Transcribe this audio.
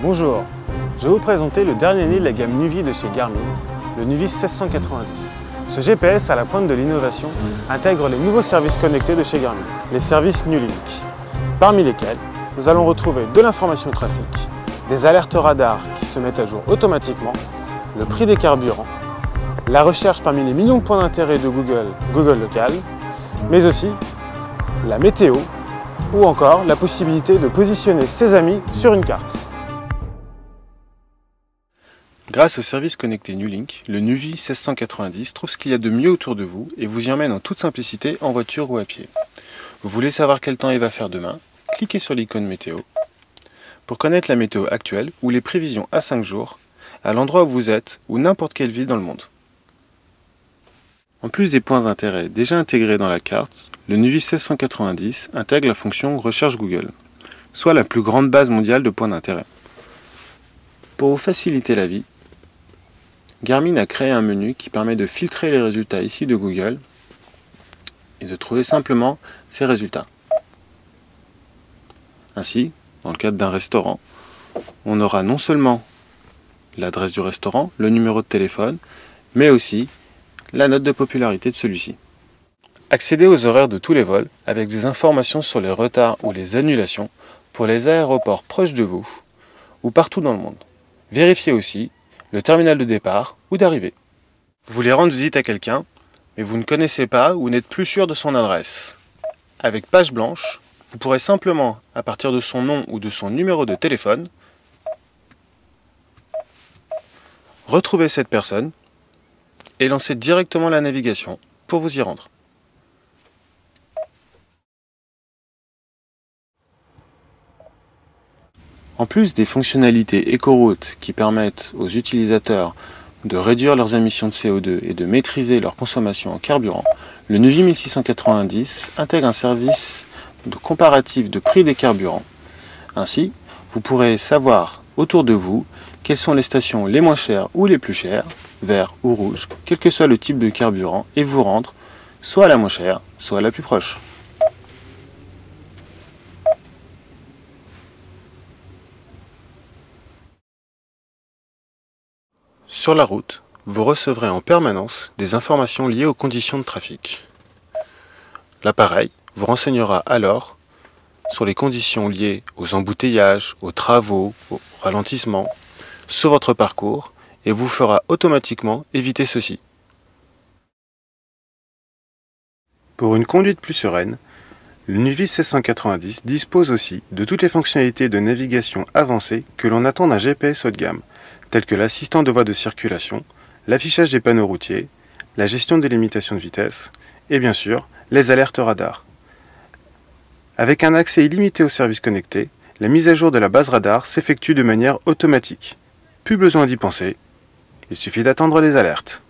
Bonjour, je vais vous présenter le dernier né de la gamme Nuvie de chez Garmin, le Nuvie 1690. Ce GPS à la pointe de l'innovation intègre les nouveaux services connectés de chez Garmin, les services Nulink, parmi lesquels nous allons retrouver de l'information trafic, des alertes radars qui se mettent à jour automatiquement, le prix des carburants, la recherche parmi les millions de points d'intérêt de Google Local, mais aussi la météo ou encore la possibilité de positionner ses amis sur une carte. Grâce au service connecté Nulink, le Nuvie 1690 trouve ce qu'il y a de mieux autour de vous et vous y emmène en toute simplicité en voiture ou à pied. Vous voulez savoir quel temps il va faire demain? Cliquez sur l'icône météo pour connaître la météo actuelle ou les prévisions à 5 jours à l'endroit où vous êtes ou n'importe quelle ville dans le monde. En plus des points d'intérêt déjà intégrés dans la carte, le Nuvie 1690 intègre la fonction Recherche Google, soit la plus grande base mondiale de points d'intérêt. Pour vous faciliter la vie, Garmin a créé un menu qui permet de filtrer les résultats ici de Google et de trouver simplement ces résultats. Ainsi, dans le cadre d'un restaurant, on aura non seulement l'adresse du restaurant, le numéro de téléphone, mais aussi la note de popularité de celui-ci. Accédez aux horaires de tous les vols avec des informations sur les retards ou les annulations pour les aéroports proches de vous ou partout dans le monde. Vérifiez aussi le terminal de départ ou d'arrivée. Vous voulez rendre visite à quelqu'un, mais vous ne connaissez pas ou n'êtes plus sûr de son adresse. Avec page blanche, vous pourrez simplement, à partir de son nom ou de son numéro de téléphone, retrouver cette personne et lancer directement la navigation pour vous y rendre. En plus des fonctionnalités écoroute qui permettent aux utilisateurs de réduire leurs émissions de CO2 et de maîtriser leur consommation en carburant, le Nuvie 1690 intègre un service de comparatif de prix des carburants. Ainsi, vous pourrez savoir autour de vous quelles sont les stations les moins chères ou les plus chères, vert ou rouge, quel que soit le type de carburant, et vous rendre soit à la moins chère, soit à la plus proche. Sur la route, vous recevrez en permanence des informations liées aux conditions de trafic. L'appareil vous renseignera alors sur les conditions liées aux embouteillages, aux travaux, au ralentissement, sur votre parcours et vous fera automatiquement éviter ceci. Pour une conduite plus sereine, le Nuvie 1690 dispose aussi de toutes les fonctionnalités de navigation avancées que l'on attend d'un GPS haut de gamme, tels que l'assistant de voie de circulation, l'affichage des panneaux routiers, la gestion des limitations de vitesse et bien sûr les alertes radars. Avec un accès illimité aux services connectés, la mise à jour de la base radar s'effectue de manière automatique. Plus besoin d'y penser, il suffit d'attendre les alertes.